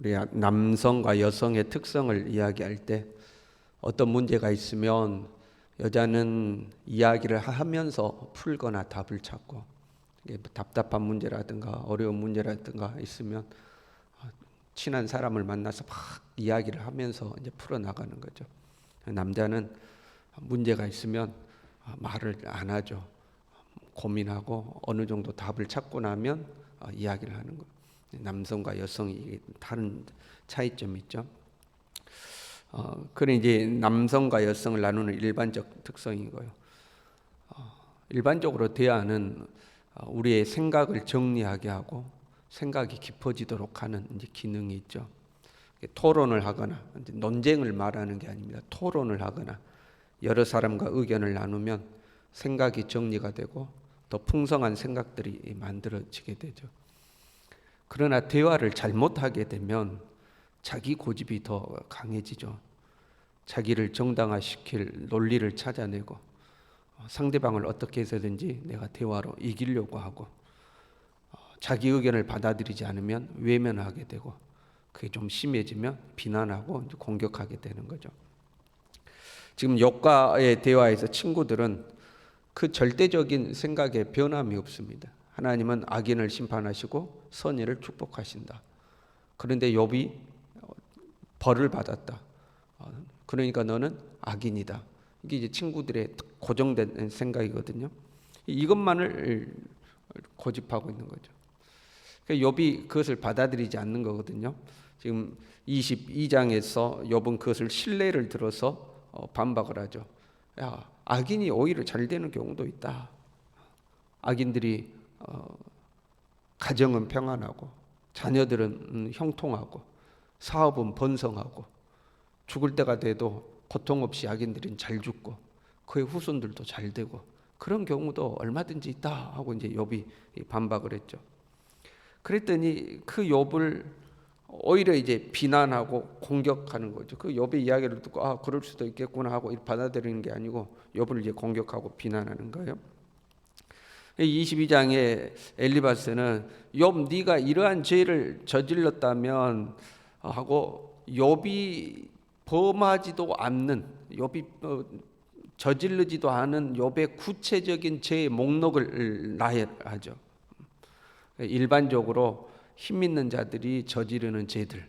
우리 남성과 여성의 특성을 이야기할 때 어떤 문제가 있으면 여자는 이야기를 하면서 풀거나 답을 찾고, 답답한 문제라든가 어려운 문제라든가 있으면 친한 사람을 만나서 막 이야기를 하면서 이제 풀어나가는 거죠. 남자는 문제가 있으면 말을 안 하죠. 고민하고 어느 정도 답을 찾고 나면 이야기를 하는 거예요. 남성과 여성이 다른 차이점이 있죠. 그런 이제 남성과 여성을 나누는 일반적 특성인 거예요. 일반적으로 대화는 우리의 생각을 정리하게 하고 생각이 깊어지도록 하는 이제 기능이 있죠. 토론을 하거나 논쟁을 말하는 게 아닙니다. 토론을 하거나 여러 사람과 의견을 나누면 생각이 정리가 되고 더 풍성한 생각들이 만들어지게 되죠. 그러나 대화를 잘못하게 되면 자기 고집이 더 강해지죠. 자기를 정당화시킬 논리를 찾아내고 상대방을 어떻게 해서든지 내가 대화로 이기려고 하고, 자기 의견을 받아들이지 않으면 외면하게 되고, 그게 좀 심해지면 비난하고 공격하게 되는 거죠. 지금 욥과의 대화에서 친구들은 그 절대적인 생각에 변함이 없습니다. 하나님은 악인을 심판하시고 선의를 축복하신다. 그런데 욥이 벌을 받았다. 그러니까 너는 악인이다. 이게 이제 친구들의 고정된 생각이거든요. 이것만을 고집하고 있는 거죠. 욥이 그것을 받아들이지 않는 거거든요. 지금 22장에서 욥은 그것을 신뢰를 들어서 반박을 하죠. 야, 악인이 오히려 잘 되는 경우도 있다. 악인들이 가정은 평안하고 자녀들은 형통하고 사업은 번성하고 죽을 때가 돼도 고통 없이 악인들은 잘 죽고 그의 후손들도 잘 되고 그런 경우도 얼마든지 있다 하고 이제 욥이 반박을 했죠. 그랬더니 그 욥을 오히려 이제 비난하고 공격하는 거죠. 그 욥의 이야기를 듣고 그럴 수도 있겠구나 하고 받아들이는 게 아니고 욥을 이제 공격하고 비난하는 거예요. 22장에 엘리바스는 욥 네가 이러한 죄를 저질렀다면 하고 욥이 범하지도 않는, 욥이 저지르지도 않은 욥의 구체적인 죄의 목록을 나열하죠. 일반적으로 힘 있는 자들이 저지르는 죄들,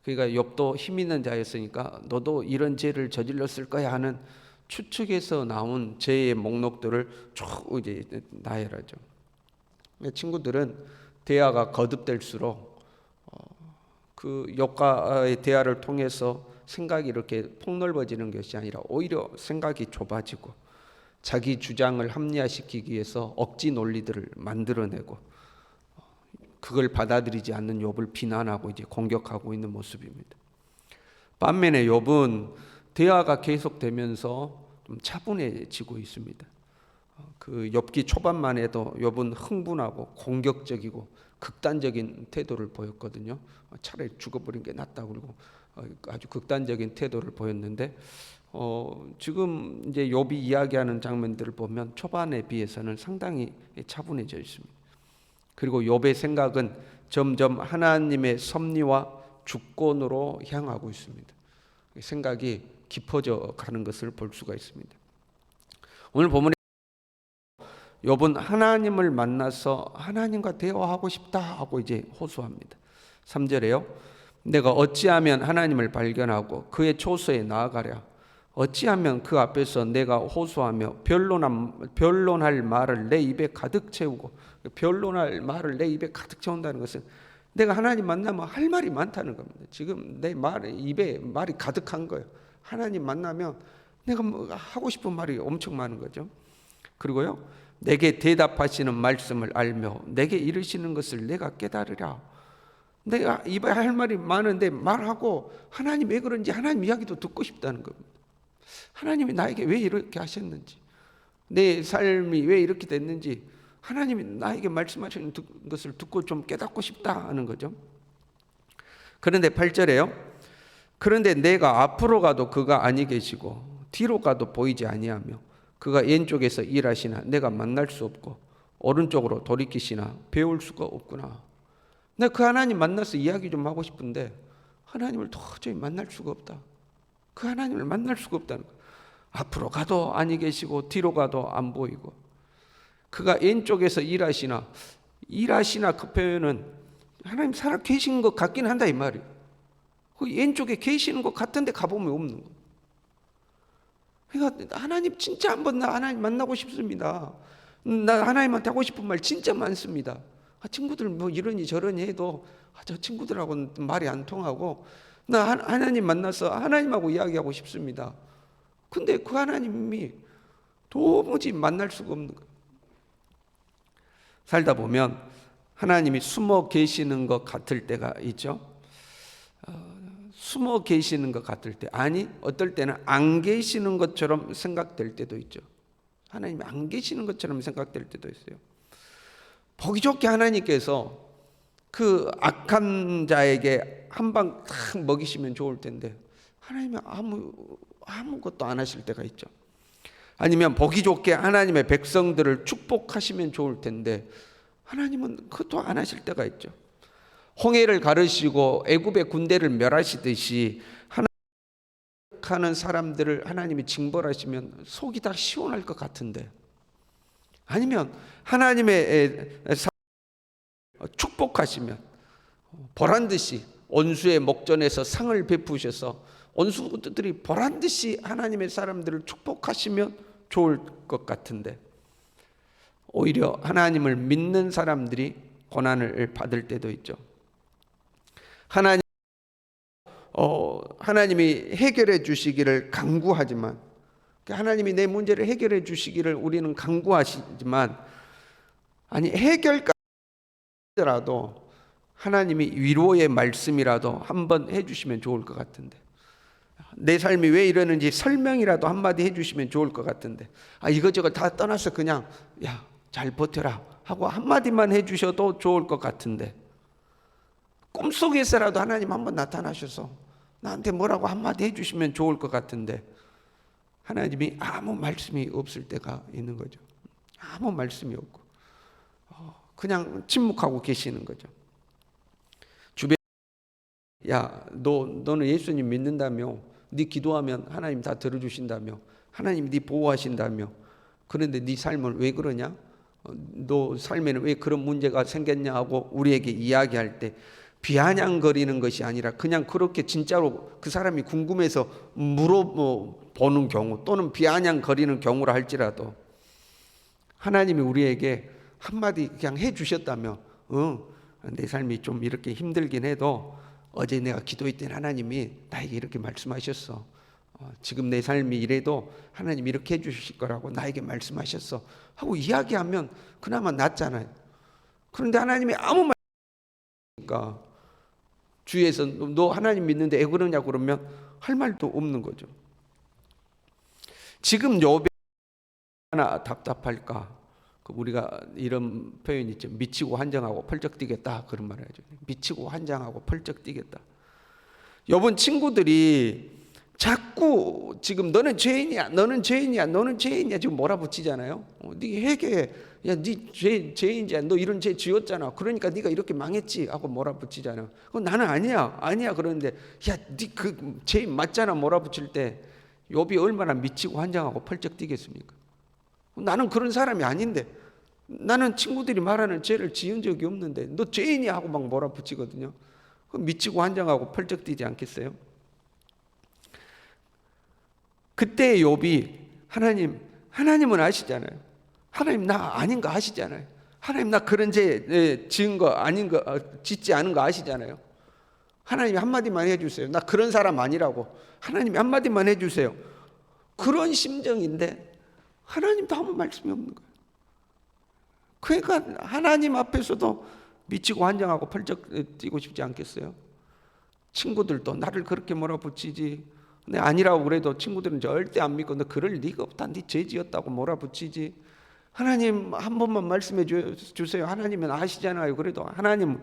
그러니까 욥도 힘 있는 자였으니까 너도 이런 죄를 저질렀을 거야 하는 추측에서 나온 죄의 목록들을 쭉 이제 나열하죠. 친구들은 대화가 거듭될수록 그 욥과의 대화를 통해서 생각이 이렇게 폭넓어지는 것이 아니라 오히려 생각이 좁아지고 자기 주장을 합리화시키기 위해서 억지 논리들을 만들어내고 그걸 받아들이지 않는 욥을 비난하고 이제 공격하고 있는 모습입니다. 반면에 욥은 대화가 계속되면서 좀 차분해지고 있습니다. 그 욥기 초반만 해도 욥은 흥분하고 공격적이고 극단적인 태도를 보였거든요. 차라리 죽어버린 게 낫다 그러고 아주 극단적인 태도를 보였는데 지금 이제 욥이 이야기하는 장면들을 보면 초반에 비해서는 상당히 차분해져 있습니다. 그리고 욥의 생각은 점점 하나님의 섭리와 주권으로 향하고 있습니다. 생각이 깊어져 가는 것을 볼 수가 있습니다. 오늘 본문에 욥은 하나님을 만나서 하나님과 대화하고 싶다 하고 이제 호소합니다. 3절에요. 내가 어찌하면 하나님을 발견하고 그의 초소에 나아가랴. 어찌하면 그 앞에서 내가 호소하며 변론할 말을 내 입에 가득 채우고, 변론할 말을 내 입에 가득 채운다는 것은 내가 하나님 만나면 할 말이 많다는 겁니다. 지금 내 입에 말이 가득한 거예요. 하나님 만나면 내가 하고 싶은 말이 엄청 많은 거죠. 그리고요, 내게 대답하시는 말씀을 알며 내게 이르시는 것을 내가 깨달으랴. 내가 입에 할 말이 많은데 말하고 하나님 왜 그런지 하나님 이야기도 듣고 싶다는 겁니다. 하나님이 나에게 왜 이렇게 하셨는지, 내 삶이 왜 이렇게 됐는지 하나님이 나에게 말씀하시는 것을 듣고 좀 깨닫고 싶다 하는 거죠. 그런데 8절에요. 그런데 내가 앞으로 가도 그가 아니 계시고 뒤로 가도 보이지 아니하며 그가 왼쪽에서 일하시나 내가 만날 수 없고 오른쪽으로 돌이키시나 배울 수가 없구나. 내가 그 하나님 만나서 이야기 좀 하고 싶은데 하나님을 도저히 만날 수가 없다. 그 하나님을 만날 수가 없다는 거예요. 앞으로 가도 아니 계시고 뒤로 가도 안 보이고, 그가 왼쪽에서 일하시나 그 표현은 하나님 살아 계신 것 같긴 한다 이 말이에요. 그 왼쪽에 계시는 것 같은데 가보면 없는 거예요. 그러니까 하나님 진짜 한번 나 하나님 만나고 싶습니다. 나 하나님한테 하고 싶은 말 진짜 많습니다. 친구들 뭐 이러니 저러니 해도 저 친구들하고는 말이 안 통하고 나 하나님 만나서 하나님하고 이야기하고 싶습니다. 근데 그 하나님이 도무지 만날 수가 없는 거예요. 살다 보면 하나님이 숨어 계시는 것 같을 때가 있죠. 숨어 계시는 것 같을 때, 아니 어떨 때는 안 계시는 것처럼 생각될 때도 있죠. 하나님이 안 계시는 것처럼 생각될 때도 있어요. 보기 좋게 하나님께서 그 악한 자에게 한 방 탁 먹이시면 좋을 텐데 하나님이 아무것도 안 하실 때가 있죠. 아니면 보기 좋게 하나님의 백성들을 축복하시면 좋을 텐데 하나님은 그것도 안 하실 때가 있죠. 홍해를 가르시고 애굽의 군대를 멸하시듯이 하는 사람들을 하나님이 징벌하시면 속이 다 시원할 것 같은데, 아니면 하나님의 축복하시면 보란듯이 원수의 목전에서 상을 베푸셔서 원수들이 보란듯이 하나님의 사람들을 축복하시면 좋을 것 같은데, 오히려 하나님을 믿는 사람들이 고난을 받을 때도 있죠. 하나님이 해결해 주시기를 간구하지만, 하나님이 내 문제를 해결해 주시기를 우리는 간구하시지만, 아니 해결까지 하더라도 하나님이 위로의 말씀이라도 한번 해주시면 좋을 것 같은데, 내 삶이 왜 이러는지 설명이라도 한마디 해주시면 좋을 것 같은데, 이것저것 다 떠나서 그냥 야 잘 버텨라 하고 한마디만 해주셔도 좋을 것 같은데, 꿈속에서라도 하나님 한번 나타나셔서 나한테 뭐라고 한마디 해주시면 좋을 것 같은데 하나님이 아무 말씀이 없을 때가 있는 거죠. 아무 말씀이 없고 그냥 침묵하고 계시는 거죠. 주변 너는 예수님 믿는다며, 네 기도하면 하나님 다 들어주신다며, 하나님 네 보호하신다며, 그런데 네 삶을 왜 그러냐? 너 삶에는 왜 그런 문제가 생겼냐 하고 우리에게 이야기할 때 비아냥거리는 것이 아니라 그냥 그렇게 진짜로 그 사람이 궁금해서 물어보는 경우, 또는 비아냥거리는 경우라 할지라도 하나님이 우리에게 한마디 그냥 해주셨다며, 내 삶이 좀 이렇게 힘들긴 해도 어제 내가 기도할 때 하나님이 나에게 이렇게 말씀하셨어. 지금 내 삶이 이래도 하나님 이렇게 해주실 거라고 나에게 말씀하셨어 하고 이야기하면 그나마 낫잖아요. 그런데 하나님이 아무 말이니까 주위에서 너 하나님 믿는데 왜 그러냐고 그러면 할 말도 없는 거죠. 지금 욥이 하나 답답할까? 우리가 이런 표현 있죠. 미치고 환장하고 펄쩍 뛰겠다, 그런 말을 하죠. 미치고 환장하고 펄쩍 뛰겠다. 욥은 친구들이 자꾸 지금 너는 죄인이야 지금 몰아붙이잖아요. 네 회개해, 야 네 죄인이야, 너 이런 죄 지었잖아, 그러니까 네가 이렇게 망했지 하고 몰아붙이잖아. 나는 아니야 그러는데 야 네 그 죄인 맞잖아 몰아붙일 때 욥이 얼마나 미치고 환장하고 펄쩍 뛰겠습니까? 나는 그런 사람이 아닌데, 나는 친구들이 말하는 죄를 지은 적이 없는데 너 죄인이야 하고 막 몰아붙이거든요. 그럼 미치고 환장하고 펄쩍 뛰지 않겠어요? 그때 욥이 하나님은 아시잖아요. 하나님 나 아닌 거 아시잖아요. 하나님 나 그런 죄 지은 거 아닌 거 짓지 않은 거 아시잖아요. 하나님이 한마디만 해주세요. 나 그런 사람 아니라고 하나님이 한마디만 해주세요. 그런 심정인데 하나님도 아무 말씀이 없는 거예요. 그러니까 하나님 앞에서도 미치고 환장하고 펄쩍 뛰고 싶지 않겠어요? 친구들도 나를 그렇게 몰아붙이지, 내 아니라고 그래도 친구들은 절대 안 믿고 너 그럴 리가 없다, 네 죄 지었다고 몰아붙이지. 하나님 한 번만 말씀해 주세요. 하나님은 아시잖아요. 그래도 하나님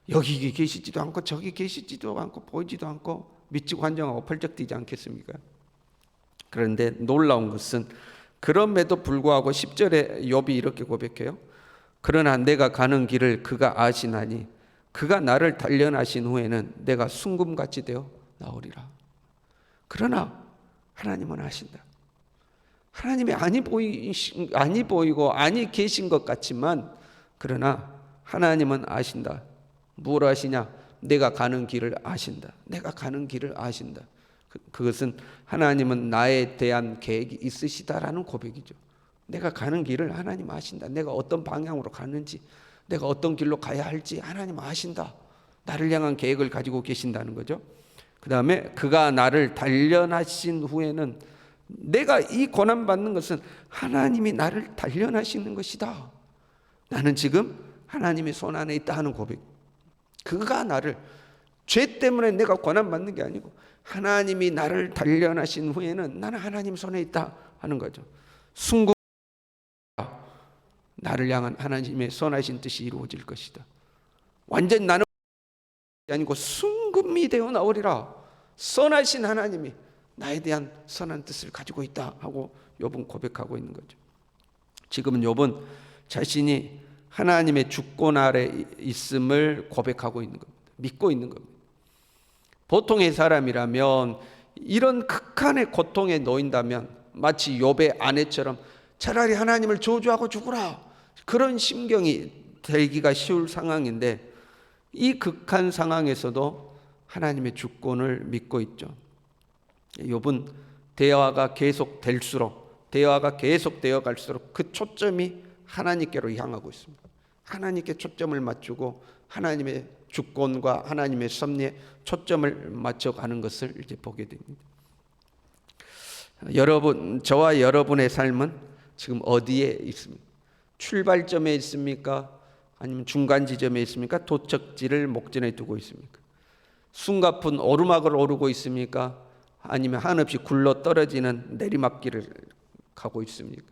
여기 계시지도 않고 저기 계시지도 않고 보이지도 않고 미치고 환장하고 펄쩍 뛰지 않겠습니까? 그런데 놀라운 것은 그럼에도 불구하고 10절에 욥이 이렇게 고백해요. 그러나 내가 가는 길을 그가 아시나니 그가 나를 단련하신 후에는 내가 순금같이 되어 나오리라. 그러나 하나님은 아신다. 하나님이 아니 보이고 아니 계신 것 같지만, 그러나 하나님은 아신다. 뭘 아시냐? 내가 가는 길을 아신다. 내가 가는 길을 아신다. 그것은 하나님은 나에 대한 계획이 있으시다라는 고백이죠. 내가 가는 길을 하나님 아신다. 내가 어떤 방향으로 가는지, 내가 어떤 길로 가야 할지 하나님 아신다. 나를 향한 계획을 가지고 계신다는 거죠. 그 다음에 그가 나를 단련하신 후에는, 내가 이 고난받는 것은 하나님이 나를 단련하시는 것이다. 나는 지금 하나님의 손 안에 있다 하는 고백. 그가 나를, 죄 때문에 내가 고난받는 게 아니고 하나님이 나를 단련하신 후에는 나는 하나님 손에 있다 하는 거죠. 순금, 나를 향한 하나님의 선하신 뜻이 이루어질 것이다. 완전 나는 아니고 순금이 되어 나오리라. 선하신 하나님이 나에 대한 선한 뜻을 가지고 있다 하고 욥은 고백하고 있는 거죠. 지금은 욥은 자신이 하나님의 주권 아래 있음을 고백하고 있는 겁니다. 믿고 있는 겁니다. 보통의 사람이라면 이런 극한의 고통에 놓인다면 마치 욥의 아내처럼 차라리 하나님을 저주하고 죽으라, 그런 심경이 들기가 쉬울 상황인데, 이 극한 상황에서도 하나님의 주권을 믿고 있죠. 욥은 대화가 계속될수록, 대화가 계속되어 갈수록 그 초점이 하나님께로 향하고 있습니다. 하나님께 초점을 맞추고 하나님의 주권과 하나님의 섭리에 초점을 맞춰가는 것을 이제 보게 됩니다. 여러분, 저와 여러분의 삶은 지금 어디에 있습니까? 출발점에 있습니까? 아니면 중간 지점에 있습니까? 도착지를 목전에 두고 있습니까? 숨가쁜 오르막을 오르고 있습니까? 아니면 한없이 굴러 떨어지는 내리막길을 가고 있습니까?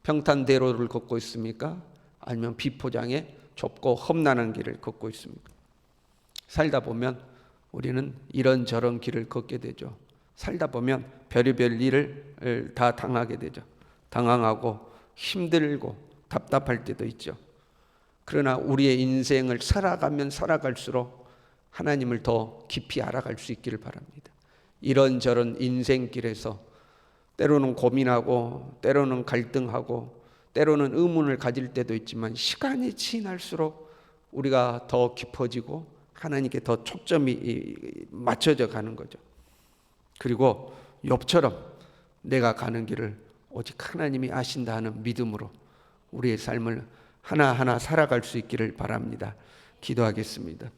평탄대로를 걷고 있습니까? 아니면 비포장의 좁고 험난한 길을 걷고 있습니까? 살다 보면 우리는 이런저런 길을 걷게 되죠. 살다 보면 별의별 일을 다 당하게 되죠. 당황하고 힘들고 답답할 때도 있죠. 그러나 우리의 인생을 살아가면 살아갈수록 하나님을 더 깊이 알아갈 수 있기를 바랍니다. 이런저런 인생길에서 때로는 고민하고, 때로는 갈등하고, 때로는 의문을 가질 때도 있지만, 시간이 지날수록 우리가 더 깊어지고 하나님께 더 초점이 맞춰져 가는 거죠. 그리고 욥처럼 내가 가는 길을 오직 하나님이 아신다 하는 믿음으로 우리의 삶을 하나하나 살아갈 수 있기를 바랍니다. 기도하겠습니다.